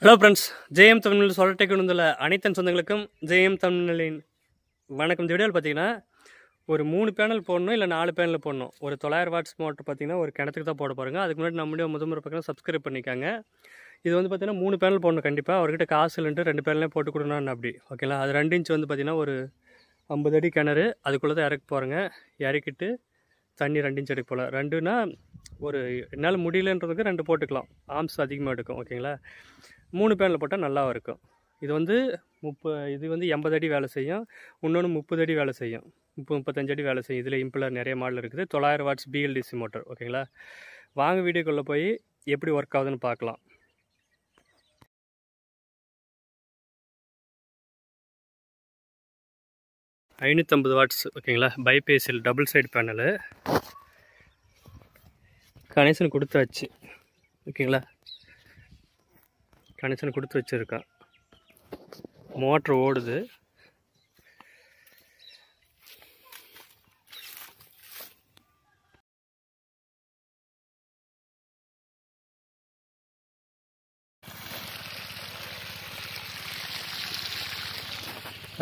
Hello friends, JM Tamil சொல்லட்டேக்கு வந்துள்ள அனைத்தன் சொந்தங்களுக்கும் JM தமிழின் வணக்கம். இந்த வீடியோவில் பார்த்தீங்கன்னா ஒரு 3 பேனல் போடணும், இல்லை 4 பேனல் போடணும். ஒரு 900 வாட்ஸ் மோட்டர் பார்த்தீங்கன்னா ஒரு கிணத்துக்கு தான் போட போகிறோங்க. அதுக்கு முன்னாடி நம்மளுடைய முதல்முறை பக்கம் சப்ஸ்கிரைப் பண்ணிக்காங்க. இது வந்து பார்த்தீங்கன்னா 3 பேனல் போடணும் கண்டிப்பாக. அவர்கிட்ட காசு இல்லைன்ட்டு 2 பேனலே போட்டு கொடுக்கணும் அப்படி ஓகேங்களா. அது 2 இன்ச் வந்து பார்த்தீங்கன்னா ஒரு 50 அடி கிணறு, அதுக்குள்ளே தான் இறக்க போகிறேங்க. இறக்கிட்டு தண்ணி 2 இன்ச் எடுக்க போகல. 2னா ஒரு என்னால் முடியலன்றதுக்கு 2 போட்டுக்கலாம், ஆம்ஸ் அதிகமாக எடுக்கும் ஓகேங்களா. 3 பேனல் போட்டால் நல்லா இருக்கும். இது வந்து 80 அடி வேலை செய்யும், இன்னொன்று 30 அடி வேலை செய்யும், 35 அடி வேலை செய்யும். இதில் இம்பலர் நிறைய மாடல் இருக்குது. 900 வாட்ஸ் பிஎல்டிசி மோட்டர் ஓகேங்களா. வாங்க வீடியோக்குள்ளே போய் எப்படி ஒர்க் ஆகுதுன்னு பார்க்கலாம். $550 வாட்ஸ் ஓகேங்களா. பைபேசியல் டபுள் சைடு பேனலு கனெக்ஷன் கொடுத்தாச்சு ஓகேங்களா. கனெக்ஷன் கொடுத்து வச்சுருக்கேன். மோட்ரு ஓடுது.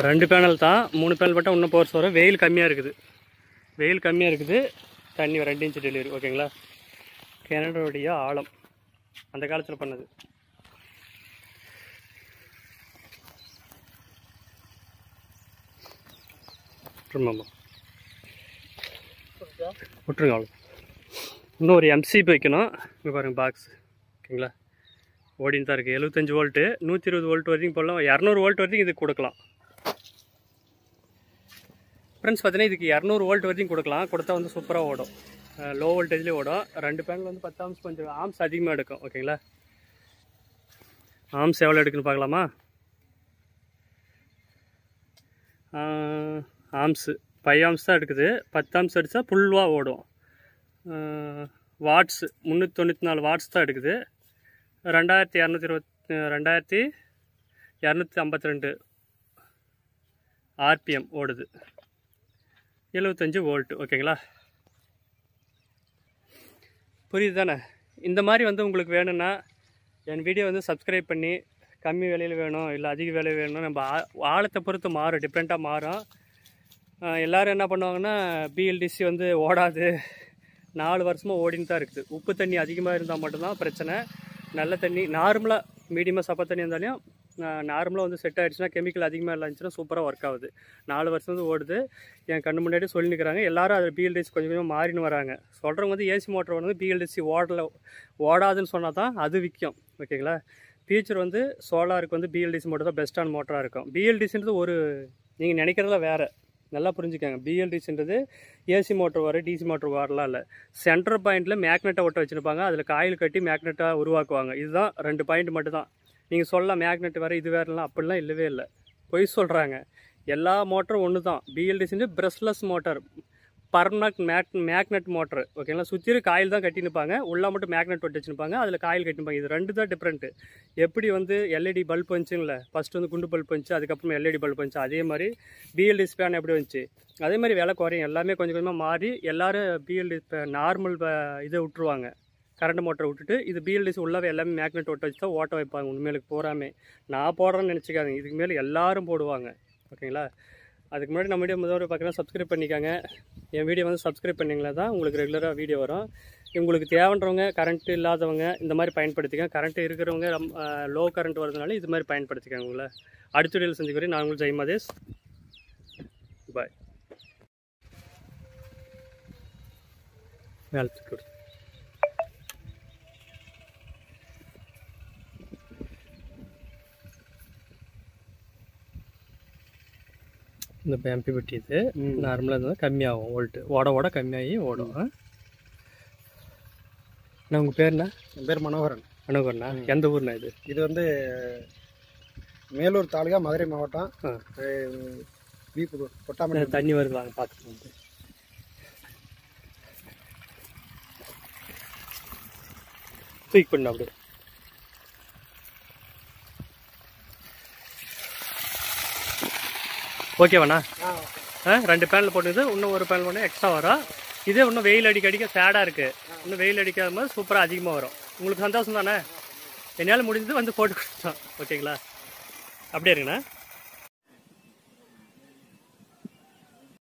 ரெண்டு பேனல் தான், 3 பேனல் போட்டால் இன்னும் போர்ஸ் வரும். வெயில் கம்மியாக இருக்குது. தண்ணி 2 இன்ச் டெலிவரி ஓகேங்களா. கிணறுடைய ஆழம் அந்த காலத்தில் பண்ணது. விட்டுருங்க அவ்வளோ. இன்னும் ஒரு எம்சிபி வைக்கணும். இங்கே பாருங்கள் பாக்ஸ் ஓகேங்களா. ஓடின்னு தான் இருக்குது. 75 வோல்ட்டு, 120 வோல்ட் வரைக்கும் போடலாம். 200 வோல்ட் வரைக்கும் இதுக்கு கொடுக்கலாம் ஃப்ரெண்ட்ஸ். பார்த்தீங்கன்னா இதுக்கு 200 வோல்ட் வரைக்கும் கொடுக்கலாம். கொடுத்தா வந்து சூப்பராக ஓடும். லோ வோல்டேஜ்லேயே ஓடும். 2 பேனல் வந்து 10 ஆம்ஸ், கொஞ்சம் ஆம்ஸ் அதிகமாக எடுக்கும் ஓகேங்களா. ஆம்ஸ் எவ்வளோ எடுக்குன்னு பார்க்கலாமா. ஆம்ஸு 5 ஆம்ஸ் தான் எடுக்குது. 10 ஆம்ஸ் அடித்தா ஃபுல்லாக ஓடும். வாட்ஸு 394 வாட்ஸ் தான் எடுக்குது. 2252 ஆர்பிஎம் ஓடுது. 75 வோல்ட்டு ஓகேங்களா. புரியுது தானே. இந்த மாதிரி வந்து உங்களுக்கு வேணும்னா என் வீடியோ வந்து சப்ஸ்கிரைப் பண்ணி, கம்மி விலையில் வேணும் இல்லை அதிக விலை வேணும், நம்ம ஆழத்தை பொறுத்து மாறும், டிஃப்ரெண்ட்டாக மாறும். எல்லோரும் என்ன பண்ணுவாங்கன்னா பிஎல்டிசி வந்து ஓடாது, 4 வருஷமாக ஓடின்னு தான் இருக்குது. உப்பு தண்ணி அதிகமாக இருந்தால் மட்டும்தான் பிரச்சனை. நல்ல தண்ணி நார்மலாக மீடியமாக சப்ப தண்ணி இருந்தாலும் நார்மலாக வந்து செட் ஆகிடுச்சுன்னா, கெமிக்கல் அதிகமாக இருந்துச்சுன்னா சூப்பராக ஒர்க் ஆகுது. 4 வருஷம் வந்து ஓடுது. என் கண்ணு முன்னாடி சொல்லி நிற்கிறாங்க. எல்லோரும் அது பிஎல்டிசி கொஞ்சம் கொஞ்சமாக மாறின்னு வராங்க. சொல்கிறவங்க வந்து ஏசி மோட்டர் வந்து பிஎல்டிசி ஓடாதுன்னு சொன்னால் தான் அது விற்கும் ஓகேங்களா. ஃபியூச்சர் வந்து சோலாருக்கு வந்து பிஎல்டிசி மோட்டர் தான் பெஸ்ட்டான மோட்டராக இருக்கும். பிஎல்டிசின்றது ஒரு நீங்கள் நினைக்கிறதுல வேறு, நல்லா புரிஞ்சுக்காங்க. பிஎல்டிசின்றது ஏசி மோட்டர் வர, டிசி மோட்டர் வரலாம் இல்லை. சென்டர் பாயிண்டில் மேக்னெட்டை ஒட்ட வச்சுருப்பாங்க. அதில் காயில் கட்டி மேக்னெட்டாக உருவாக்குவாங்க. இதுதான் 2 பாயிண்ட் மட்டும் தான். நீங்கள் சொல்லலாம் மேக்னெட் வேறு இது வேறுலாம், அப்படிலாம் இல்லவே இல்லை, பொய் சொல்கிறாங்க. எல்லா மோட்டரும் ஒன்று தான். பிஎல்டிசின்னு brushless motor, permanent magnet motor ஓகேங்களா. சுற்றி காயில் தான் கட்டினுப்பாங்க, உள்ளே மட்டும் மேக்னெட் ஒட்டி வச்சுருப்பாங்க, அதில் காயில் கட்டினுப்பாங்க. இது 2 தான் டிஃப்ரெண்ட்டு. எப்படி வந்து எல்இடி பல்ப் வந்துச்சுங்களே, ஃபஸ்ட்டு வந்து குண்டு பல்ப் வந்துச்சு, அதுக்கப்புறம் எல்இடி பல்ப் வந்துச்சு. அதே மாதிரி பிஎல்டிசி ஃபேன் எப்படி வந்துச்சு, அதே மாதிரி விலை குறையும். எல்லாமே கொஞ்சம் கொஞ்சமாக மாறி எல்லோரும் பிஎல்டிசி நார்மல் இதை விட்டுருவாங்க, கரண்ட் மோட்டரை விட்டுட்டு இது பிஎல்டிசி உள்ளவே எல்லாமே மேக்னெட் ஒட்ட வச்சு தான் ஓட்ட வைப்பாங்க. உண்மையிலுக்கு போகாமே நான் போடுறேன்னு நினச்சிக்காதீங்க, இதுக்கு மேலே எல்லோரும் போடுவாங்க ஓகேங்களா. அதுக்கு முன்னாடி நம்ம வீடியோ முதல்ல பார்க்கலாம், சப்ஸ்கிரைப் பண்ணிக்காங்க. என் வீடியோ வந்து சப்ஸ்கிரைப் பண்ணிங்களா தான் உங்களுக்கு ரெகுலராக வீடியோ வரும். உங்களுக்கு தேவைன்றவங்க, கரண்ட்டு இல்லாதவங்க இந்த மாதிரி பயன்படுத்திக்க. கரண்ட்டு இருக்கிறவங்க லோ கரண்ட் வரதுனால இது மாதிரி பயன்படுத்திக்காங்க. உங்களை அடுத்த வீடியோவில் செஞ்சுக்கிறேன். நான் உங்களுக்கு ஜெய்மதேஷ். பாய். வேலை இந்த எம்பி பெட்டி இது நார்மலாக இருந்தால் கம்மியாகும் வோல்ட்டு, ஓட கம்மியாகி ஓடும். அண்ணா உங்கள் பேர் என்ன? என் பேர் மனோகரன். மனோகரண்ணா, எந்த ஊர்ண்ணா இது? இது வந்து மேலூர் தாலுகா, மதுரை மாவட்டம், வீப்புதூர் கொட்டாமணி. தண்ணி வருவாங்க பார்த்துட்டு தூக்கி பண்ண அப்படியே. ஓகேவாண்ணா. 2 பேனல் போட்டுது, இன்னும் ஒரு பேனல் போனால் எக்ஸ்ட்ரா வரும். இதே இன்னும் வெயில் அடிக்க சேடாக இருக்குது. இன்னும் வெயில் அடிக்காத மாதிரி சூப்பராக அதிகமாக வரும். உங்களுக்கு சந்தோஷம் தானே? என்னால் முடிஞ்சது வந்து போட்டு கொடுத்தோம். ஓகேங்களா? அப்படியே இருங்கண்ணா.